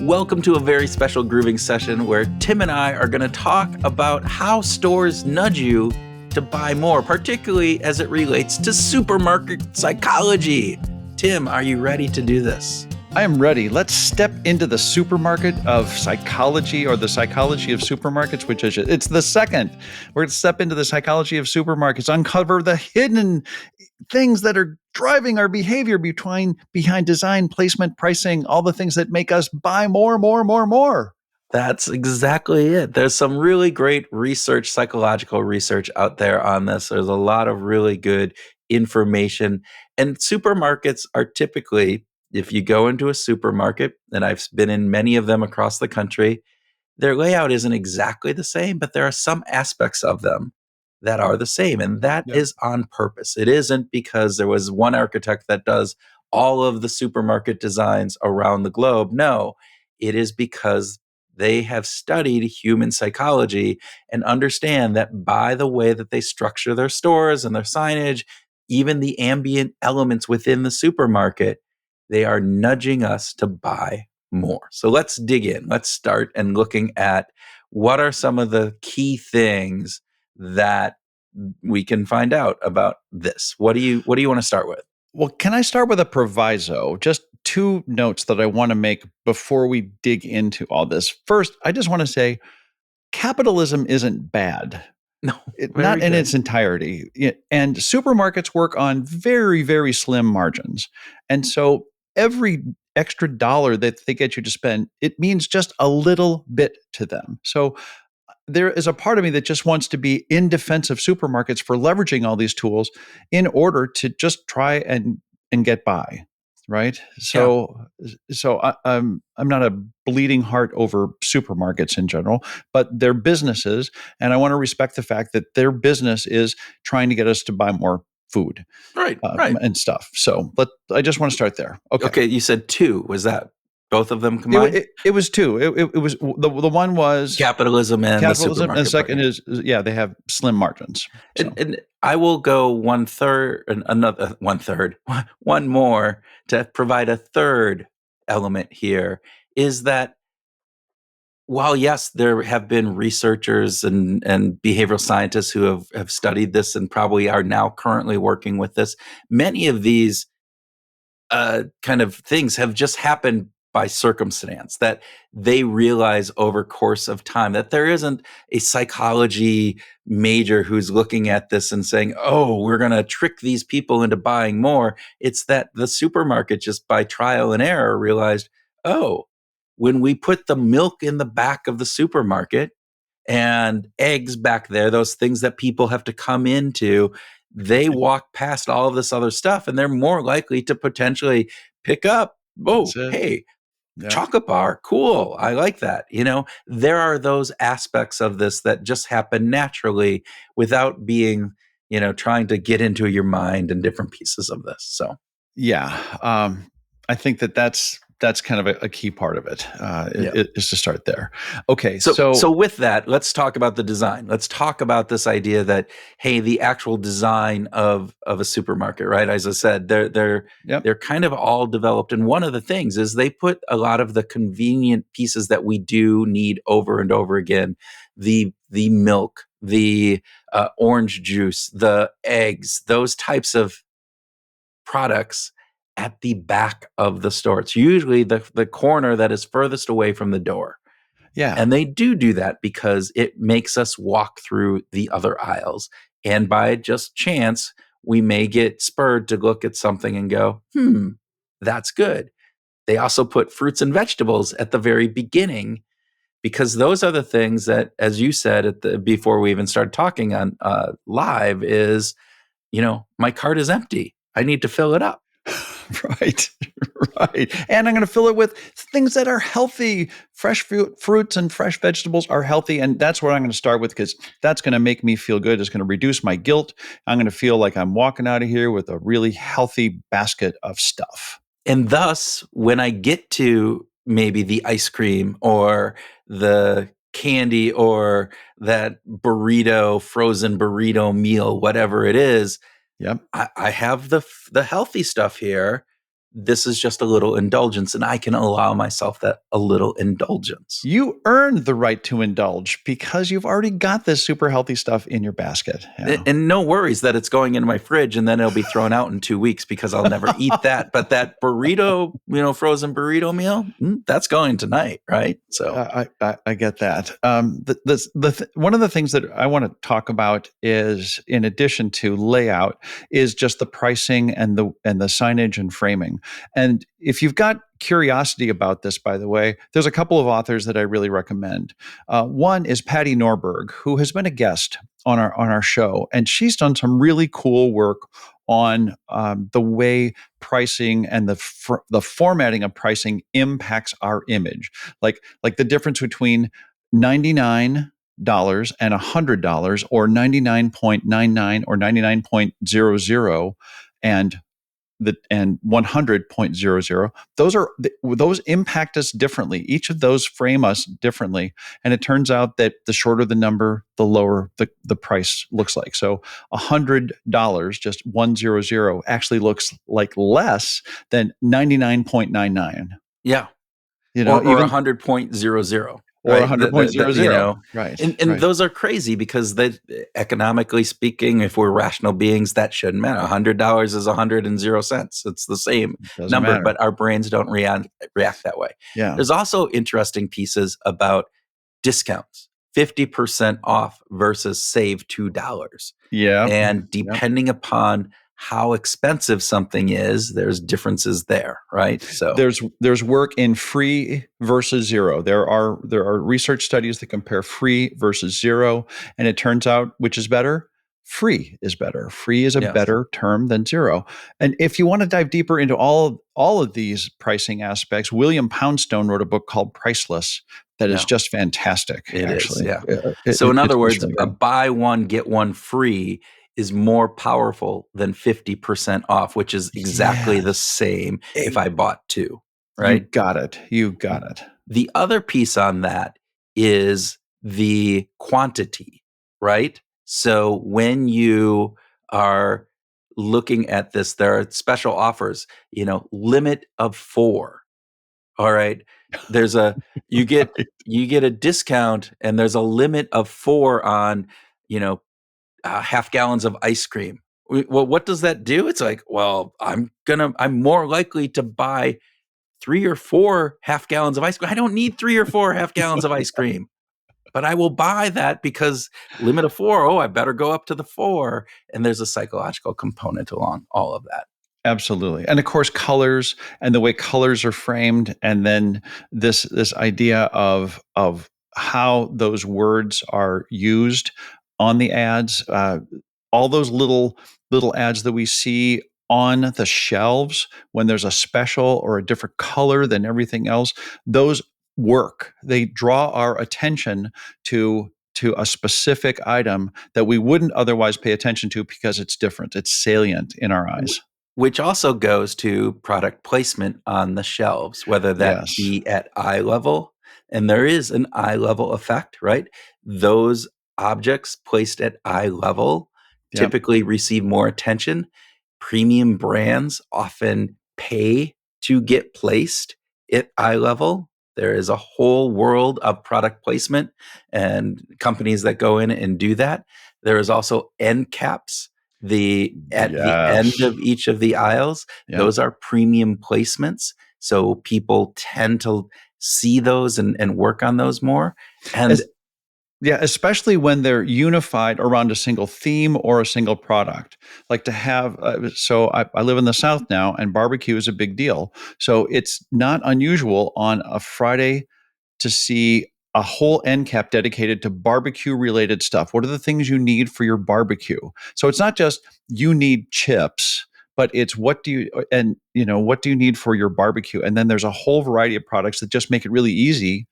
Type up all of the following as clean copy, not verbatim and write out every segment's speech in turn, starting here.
Welcome to a very special grooving session where Tim and I are going to talk about how stores nudge you to buy more, particularly as it relates to supermarket psychology. Tim, are you ready to do this? I am ready. Let's step into the supermarket of psychology, or the psychology of supermarkets, which is it's the second. We're going to step into the psychology of supermarkets, uncover the hidden things that are driving our behavior behind design, placement, pricing, all the things that make us buy more. That's exactly it. There's some really great research, psychological research out there on this. There's a lot of really good information. And supermarkets are typically, if you go into a supermarket, and I've been in many of them across the country, their layout isn't exactly the same, but there are some aspects of them that are the same. And that Yep. is on purpose. It isn't because there was one architect that does all of the supermarket designs around the globe. No, it is because they have studied human psychology and understand that by the way that they structure their stores and their signage, even the ambient elements within the supermarket, they are nudging us to buy more. So let's dig in. Let's start and looking at what are some of the key things that we can find out about this. What do you want to start with? Well, can I start with a proviso? Just two notes that I want to make before we dig into all this. First, I just want to say capitalism isn't bad. No, Not in good. its entirety. And supermarkets work on very, very slim margins. And so every extra dollar that they get you to spend, it means just a little bit to them. So there is a part of me that just wants to be in defense of supermarkets for leveraging all these tools in order to just try and get by, right? I'm not a bleeding heart over supermarkets in general, but they're businesses, and I want to respect the fact that their business is trying to get us to buy more food, Right. and stuff. So, I just want to start there. Okay, you said two. Was that both of them It, combined? it was two. It was the one was Capitalism and the capitalism, supermarket. and the second part. is they have slim margins. So. And I will go one third, and another one third, one more to provide a third element here is that while yes, there have been researchers and behavioral scientists who have studied this and probably are now currently working with this, many of these kind of things have just happened by circumstance, that they realize over course of time that there isn't a psychology major who's looking at this and saying, oh, we're going to trick these people into buying more. It's that the supermarket just by trial and error realized, oh, when we put the milk in the back of the supermarket and eggs back there, those things that people have to come into, they walk past all of this other stuff and they're more likely to potentially pick up, oh, That's it. hey, Yeah. chocolate bar, cool, I like that. There are those aspects of this that just happen naturally without being, trying to get into your mind and different pieces of this. So Yeah. I think that's kind of a key part of it, is to start there. Okay. So with that, let's talk about the design. Let's talk about this idea that, hey, the actual design of a supermarket, right? As I said, they're kind of all developed. And one of the things is they put a lot of the convenient pieces that we do need over and over again, the milk, the orange juice, the eggs, those types of products at the back of the store. It's usually the corner that is furthest away from the door. Yeah. And they do that because it makes us walk through the other aisles. And by just chance, we may get spurred to look at something and go, that's good. They also put fruits and vegetables at the very beginning because those are the things that, as you said before we even started talking on live, is, my cart is empty. I need to fill it up. Right. And I'm going to fill it with things that are healthy. Fresh fruits and fresh vegetables are healthy. And that's what I'm going to start with, because that's going to make me feel good. It's going to reduce my guilt. I'm going to feel like I'm walking out of here with a really healthy basket of stuff. And thus, when I get to maybe the ice cream or the candy or that burrito, frozen burrito meal, whatever it is. Yep. I have the healthy stuff here. This is just a little indulgence, and I can allow myself that a little indulgence. You earned the right to indulge because you've already got this super healthy stuff in your basket. Yeah. And no worries that it's going into my fridge and then it'll be thrown out in 2 weeks because I'll never eat that. But that burrito, frozen burrito meal, that's going tonight, right? So I get that. One of the things that I want to talk about is, in addition to layout, is just the pricing and the signage and framing. And if you've got curiosity about this, by the way, there's a couple of authors that I really recommend. One is Patty Norberg, who has been a guest on our show, and she's done some really cool work on the way pricing and the formatting of pricing impacts our image, like the difference between $99 and $100, or 99.99 or 99.00 and 100.00. Those impact us differently. Each of those frame us differently, and it turns out that the shorter the number, the lower the price looks like. So $100, just 100, actually looks like less than 99.99. yeah, Or or even 100.00. or Right. 100.00. Right. And right. those are crazy because economically speaking, if we're rational beings, that shouldn't matter. $100 is 100 cents. It's the same Doesn't number, matter. but our brains don't react that way. Yeah. There's also interesting pieces about discounts, 50% off versus save $2. Yeah. And depending upon how expensive something is, there's differences there, right? So there's work in free versus zero. There are research studies that compare free versus zero, and it turns out which is better. Free is better. Free is a yes. better term than zero. And if you want to dive deeper into all of these pricing aspects, William Poundstone wrote a book called Priceless that is just fantastic. It actually. is. So in other words, really a buy one, get one free is more powerful than 50% off, which is exactly the same if I bought two, right? You got it. The other piece on that is the quantity, right? So when you are looking at this, there are special offers, limit of 4. All right. There's you get a discount, and there's a limit of 4 on, half gallons of ice cream. Well, what does that do? It's like, well, I'm more likely to buy 3 or 4 half gallons of ice cream. I don't need 3 or 4 half gallons of ice cream, but I will buy that because limit of 4. Oh, I better go up to the 4. And there's a psychological component along all of that. Absolutely. And of course, colors and the way colors are framed, and then this idea of how those words are used on the ads, all those little ads that we see on the shelves when there's a special or a different color than everything else, those work. They draw our attention to a specific item that we wouldn't otherwise pay attention to because it's different. It's salient in our eyes. Which also goes to product placement on the shelves, whether that be at eye level, and there is an eye level effect, right? Those objects placed at eye level typically receive more attention. Premium brands often pay to get placed at eye level. There is a whole world of product placement and companies that go in and do that. There is also end caps. The end of each of the aisles, those are premium placements. So people tend to see those and work on those more. And especially when they're unified around a single theme or a single product. Like to have, so I live in the South now, and barbecue is a big deal. So it's not unusual on a Friday to see a whole end cap dedicated to barbecue related stuff. What are the things you need for your barbecue? So it's not just you need chips, but it's what do you need for your barbecue? And then there's a whole variety of products that just make it really easy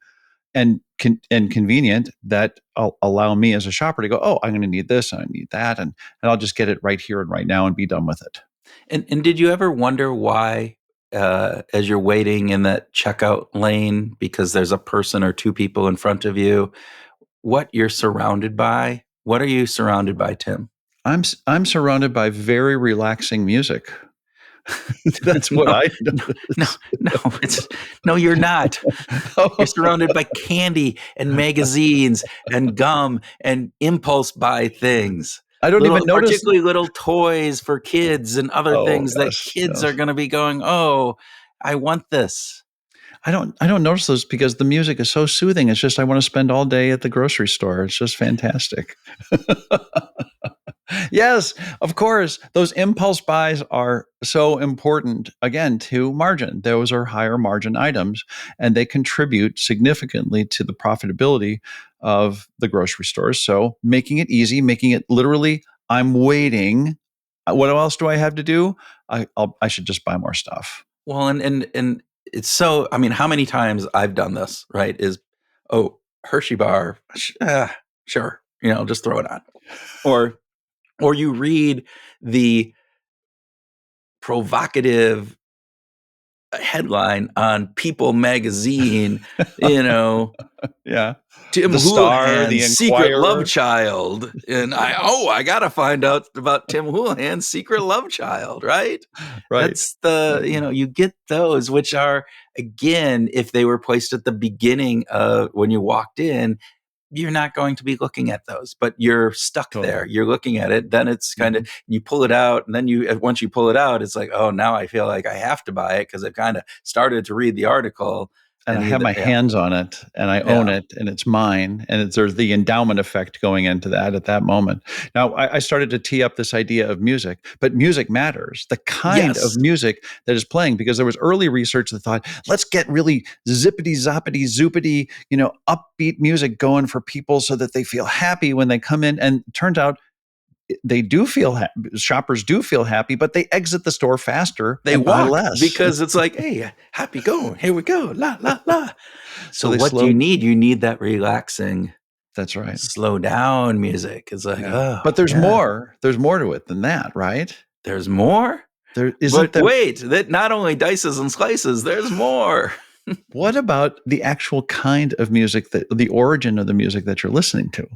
and convenient that allow me as a shopper to go, oh, I'm going to need this and I need that, and I'll just get it right here and right now and be done with it. And did you ever wonder why as you're waiting in that checkout lane because there's a person or two people in front of you, what you're surrounded by? What are you surrounded by, Tim? I'm surrounded by very relaxing music. That's what No, I no, no, notice. no, no, you're not. You're surrounded by candy and magazines and gum and impulse buy things. I don't even notice. Particularly little toys for kids and other Oh, things that yes, kids are yes. going to be going, "Oh, I want this." I don't notice those because the music is so soothing. It's just I want to spend all day at the grocery store. It's just fantastic. Yes, of course. Those impulse buys are so important, again, to margin. Those are higher margin items, and they contribute significantly to the profitability of the grocery stores. So, making it easy, making it literally, I'm waiting. What else do I have to do? I should just buy more stuff. Well, and it's so. I mean, how many times I've done this? Right? Is oh Hershey bar? Sure, just throw it on. Or or you read the provocative headline on People magazine, you know, Yeah. Tim The Star, the Houlihan's secret love Inquirer. child. And I gotta find out about Tim Houlihan's secret love child, right? Right. That's you get those, which are, again, if they were placed at the beginning of when you walked in, you're not going to be looking at those, but you're stuck Totally. there. You're looking at it. Then it's kind Mhm. of, you pull it out. And then once you pull it out, it's like, oh, now I feel like I have to buy it because I've kind of started to read the article. And I And have my yeah, hands on it and I own yeah. it and it's mine. And there's the endowment effect going into that at that moment. Now, I started to tee up this idea of music, but music matters. The kind of Yes. music that is playing, because there was early research that thought, let's get really zippity, zoppity, zoopity, upbeat music going for people so that they feel happy when they come in. And it turns out they do feel shoppers do feel happy, but they exit the store faster They and buy walk less. because it's like, hey, happy going. Here we go. La, la, la. So So they what do slow. you need? You need that relaxing, That's right. slow down music. It's like, Yeah. oh, But there's yeah, more. There's more to it than that, right? there's more. There isn't But there. wait, that not only dices and slices, there's more. What about the actual kind of music, that the origin of the music that you're listening to?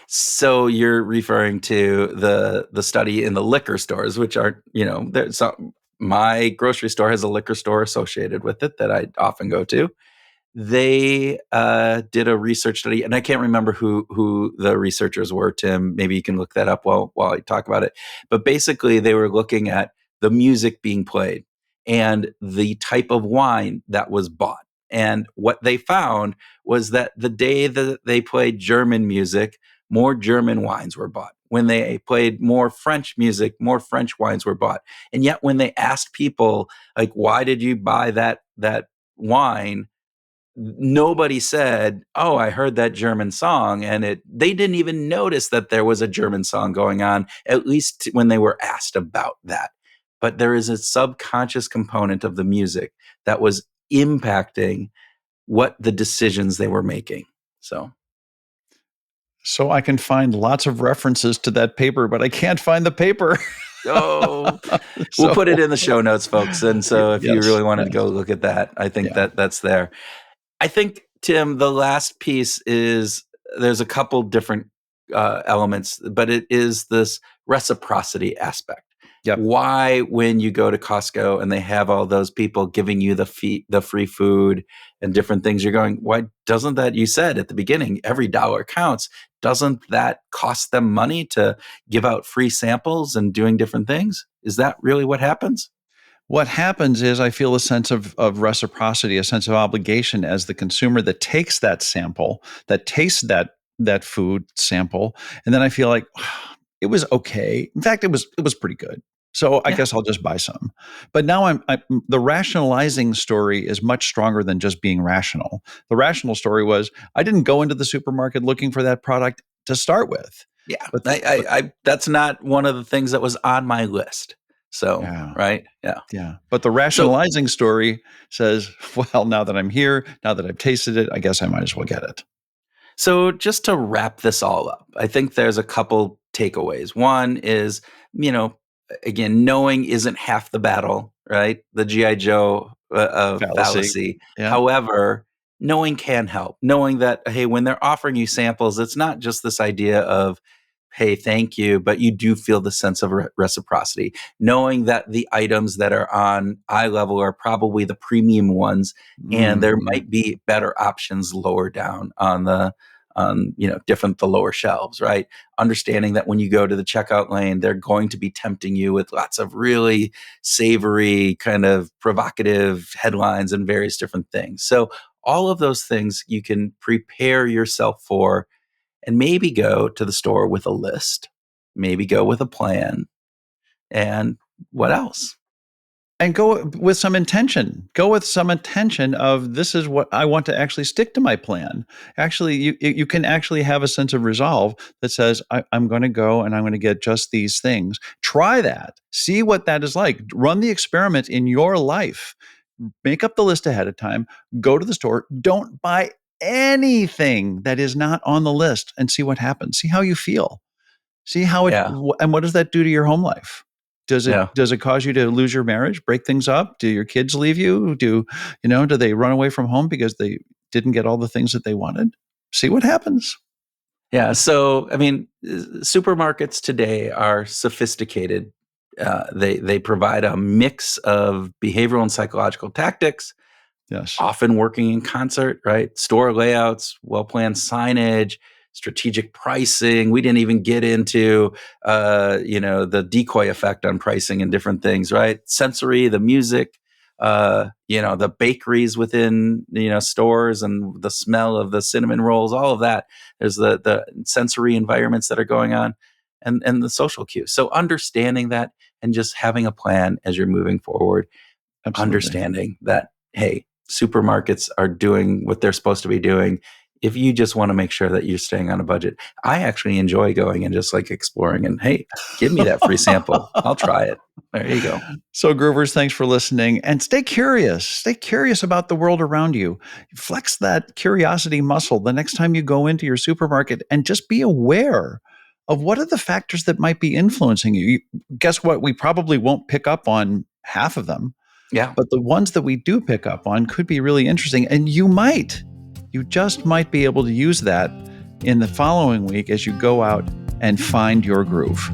So you're referring to the study in the liquor stores, which are, there's some, my grocery store has a liquor store associated with it that I often go to. They did a research study, and I can't remember who the researchers were. Tim, maybe you can look that up while I talk about it. But basically, they were looking at the music being played and the type of wine that was bought. And what they found was that the day that they played German music, more German wines were bought. When they played more French music, more French wines were bought. And yet, when they asked people, like, why did you buy that wine? Nobody said, "Oh, I heard that German song," and they didn't even notice that there was a German song going on, at least when they were asked about that. But there is a subconscious component of the music that was impacting what the decisions they were making. So, So I can find lots of references to that paper, but I can't find the paper. oh, we'll So put it in the show notes, folks. And so if you yes, really wanted to yes, go look at that, I think yeah. that's there. I think, Tim, the last piece is there's a couple different elements, but it is this reciprocity aspect. Yep. Why, when you go to Costco and they have all those people giving you the free food and different things, you're going, why doesn't that? You said at the beginning, every dollar counts. Doesn't that cost them money to give out free samples and doing different things? Is that really what happens? What happens is I feel a sense of reciprocity, a sense of obligation as the consumer that takes that sample, that tastes that food sample, and then I feel like it was okay. In fact, it was pretty good. So I Yeah. guess I'll just buy some. But now the rationalizing story is much stronger than just being rational. The rational story was I didn't go into the supermarket looking for that product to start with. Yeah, But I that's not one of the things that was on my list. So, yeah. right? Yeah. Yeah. But the So rationalizing story says, well, now that I'm here, now that I've tasted it, I guess I might as well get it. so just to wrap this all up, I think there's a couple takeaways. One is, you know, again, knowing isn't half the battle. right? The GI Joe Fallacy. fallacy. Yeah. However, knowing can help. Knowing that, hey, when they're offering you samples, it's not just this idea of, hey, thank you, but you do feel the sense of reciprocity. Knowing that the items that are on eye level are probably the premium ones, and there Mhm. might be better options lower down on different the lower shelves, right? Understanding that when you go to the checkout lane, they're going to be tempting you with lots of really savory, kind of provocative headlines and various different things. So all of those things you can prepare yourself for, and maybe go to the store with a list, maybe go with a plan, and what else? And go with some intention. Go with some intention of, this is what I want to actually stick to my plan. Actually, you can actually have a sense of resolve that says, I'm going to go and I'm going to get just these things. Try that. See what that is like. Run the experiment in your life. Make up the list ahead of time. Go to the store. Don't buy anything that is not on the list, and see what happens. See how you feel. See how it, Yeah, and what does that do to your home life? yeah. Does it cause you to lose your marriage, break things up? Do your kids leave you? Do they run away from home because they didn't get all the things that they wanted? See what happens. Yeah. So, I mean, supermarkets today are sophisticated. They provide a mix of behavioral and psychological tactics, Yes. often working in concert, right? Store layouts, well planned signage, strategic pricing. We didn't even get into, the decoy effect on pricing and different things, right? Sensory, the music, the bakeries within, stores, and the smell of the cinnamon rolls, all of that. There's the sensory environments that are going on, and the social cues. So understanding that and just having a plan as you're moving forward, Absolutely. understanding that, hey, supermarkets are doing what they're supposed to be doing. If you just want to make sure that you're staying on a budget, I actually enjoy going and just like exploring, and hey, give me that free sample. I'll try it. There you go. So, Groovers, thanks for listening, and stay curious. Stay curious about the world around you. Flex that curiosity muscle the next time you go into your supermarket, and just be aware of what are the factors that might be influencing you. Guess what? We probably won't pick up on half of them, Yeah. but the ones that we do pick up on could be really interesting. And you just might be able to use that in the following week as you go out and find your groove.